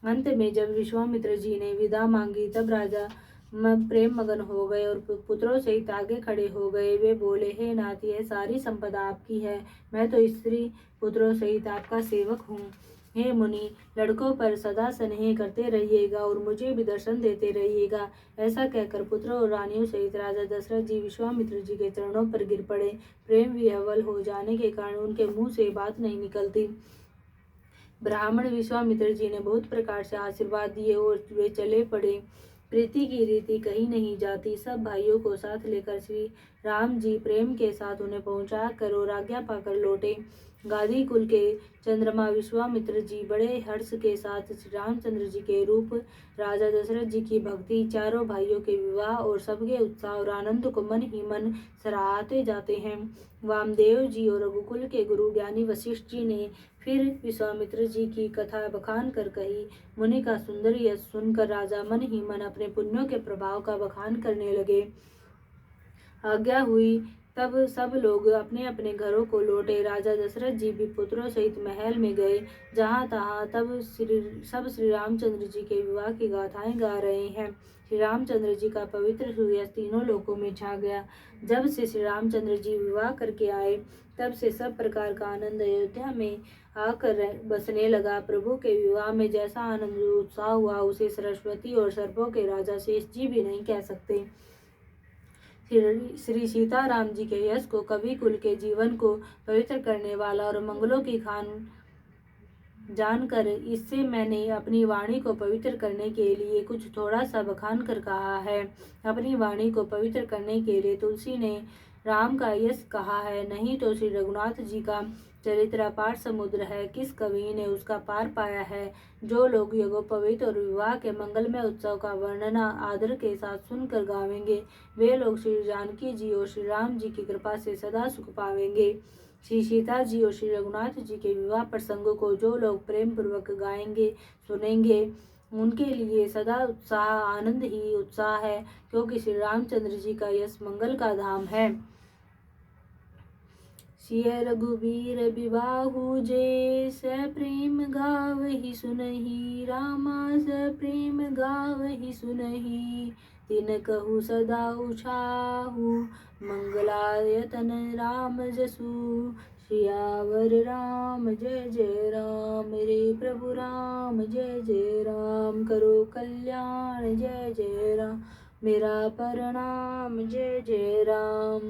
अंत में जब विश्वामित्र जी ने विदा मांगी, तब राजा प्रेम मगन हो गए और पुत्रों सहित आगे खड़े हो गए। वे बोले, हे नाथ, यह सारी संपदा आपकी है, मैं तो स्त्री पुत्रों सहित आपका सेवक हूँ। हे मुनि, लड़कों पर सदा स्नेह करते रहिएगा और मुझे भी दर्शन देते रहिएगा। ऐसा कहकर पुत्रों और रानियों सहित राजा दशरथ जी विश्वामित्र जी के चरणों पर गिर पड़े। प्रेम विह्वल हो जाने के कारण उनके मुंह से बात नहीं निकलती। ब्राह्मण विश्वामित्र जी ने बहुत प्रकार से आशीर्वाद दिए और वे चले पड़े। प्रीति की रीति कहीं नहीं जाती। सब भाइयों को साथ लेकर श्री राम जी प्रेम के साथ उन्हें पहुंचा कर और आज्ञा पाकर लौटे। गादी कुल के चंद्रमा विश्वामित्र जी बड़े हर्ष के साथ श्री रामचंद्र जी के रूप, राजा दशरथ जी की भक्ति, चारों भाइयों के विवाह और सबके उत्साह और आनंद को मन ही मन सराहते जाते हैं। वामदेव जी और रघुकुल के गुरु ज्ञानी वशिष्ठ जी ने फिर विश्वामित्र जी की कथा बखान कर कही। मुनि का सुंदर यश सुनकर राजा मन ही मन अपने पुण्यों के प्रभाव का बखान करने लगे। आज्ञा हुई तब सब लोग अपने अपने घरों को लौटे। राजा दशरथ जी भी पुत्रों सहित महल में गए। जहाँ तहाँ तब श्री रामचंद्र जी के विवाह की गाथाएं गा रहे हैं। श्री रामचंद्र जी का पवित्र सूर्य तीनों लोकों में छा गया। जब से श्री रामचंद्र जी विवाह करके आए तब से सब प्रकार का आनंद अयोध्या में आकर बसने लगा। प्रभु के विवाह में जैसा आनंद उत्साह हुआ उसे सरस्वती और सर्पों के राजा शेष जी भी नहीं कह सकते। श्री सीताराम जी के यश को, कवि कुल के जीवन को पवित्र करने वाला और मंगलों की खान जानकर इससे मैंने अपनी वाणी को पवित्र करने के लिए कुछ थोड़ा सा बखान कर कहा है। अपनी वाणी को पवित्र करने के लिए तुलसी ने राम का यश कहा है, नहीं तो श्री रघुनाथ जी का चरित्र अपार समुद्र है, किस कवि ने उसका पार पाया है। जो लोग यज्ञोपवीत और विवाह के मंगलमय उत्सव का वर्णन आदर के साथ सुनकर गावेंगे वे लोग श्री जानकी जी और श्री राम जी की कृपा से सदा सुख पावेंगे। श्री सीता जी और श्री रघुनाथ जी के विवाह प्रसंग को जो लोग प्रेम पूर्वक गाएंगे सुनेंगे उनके लिए सदा उत्साह आनंद ही उत्साह है, क्योंकि श्री रामचंद्र जी का यश मंगल का धाम है। सिय रघुबीर बिबाहु जे प्रेम गावहि सुनहि, रामा प्रेम गावहि सुनहि, तिन कहु सदा उछाहु, मंगलायतन राम जसु। सियावर राम जय जय राम, रे प्रभु राम जय जय राम, करो कल्याण जय जय राम, मेरा प्रणाम जय जय राम।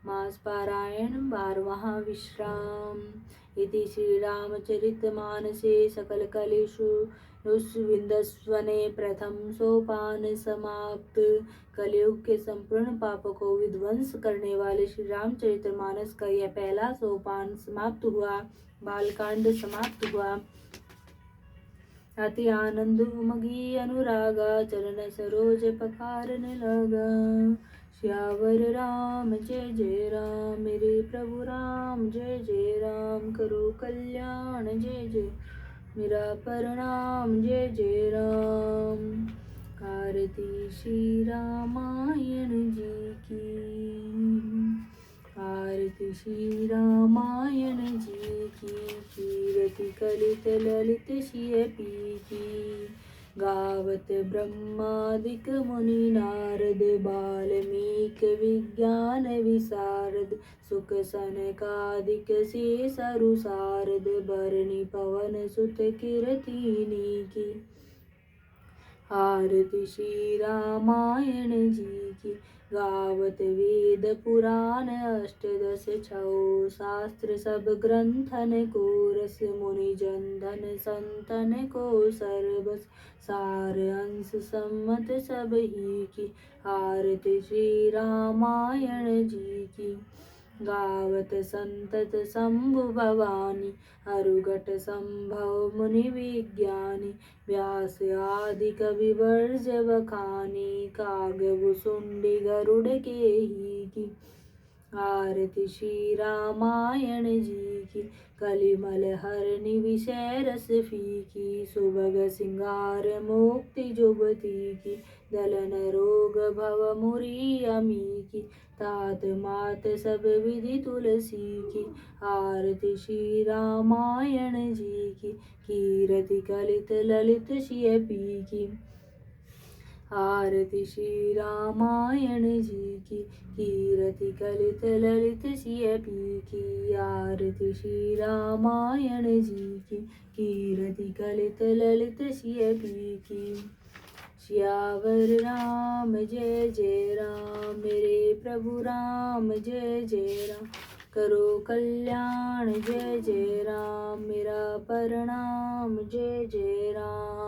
मास पारायण 12वां विश्राम। इति श्री रामचरितमानसे सकल कलेषु विंदस्वने प्रथम सोपान समाप्त। कलयुग के संपूर्ण पापों को विध्वंस करने वाले श्री रामचरितमानस का यह पहला सोपान समाप्त हुआ। बालकांड समाप्त हुआ। अति आनंद उमगी अनुरागा, चरण सरोज पखारन लगा। श्यावर राम जय जय राम, मेरे प्रभु राम जय जय राम, करो कल्याण जय जय, मेरा प्रणाम जय जय राम। आरती श्री रामायण जी की, आरती श्री रामायण जी की, कीरति कलित ललित सिय पी की। गावत ब्रह्मादिक मुनि नारद, बाल्मीक विज्ञान विशारद, सुख सनकादिक शेष अरु सारद, बरनि पवन सुत कीरतिनी की। आरती श्री रामायण जी की। गावत वेद पुराण अष्टदश छौ, शास्त्र सब ग्रंथन को रस, मुनि जन धन संतन को सर्वस, सार अंश सम्मत सब ही की। आरती श्री रामायण जी की। गावत संतत शंभु भवानी, अरुघट संभव मुनि विज्ञानी, व्यास आदि कवि वर्ज बखानी, कागभु सुंडी गरुड़ के ही की। आरती श्री रामायण जी की। कलिमल हरनि विषय रस फीकी, सुभग सिंगार मुक्ति जुबती की, दलन रोग भव मुरी अमी की, तात मात सब विधि तुलसी की। आरती श्री रामायण जी की। कीरति कलित ललित सिय पी की। आरती श्री रामायण जी की। कीरति कलित ललित सिय पी की। आरती श्री रामायण जी की। कीरति कलित ललित सिय पी की। सियावर राम जय जय राम, मेरे प्रभु राम जय जय राम, करो कल्याण जय जय राम, मेरा प्रणाम जय जय राम।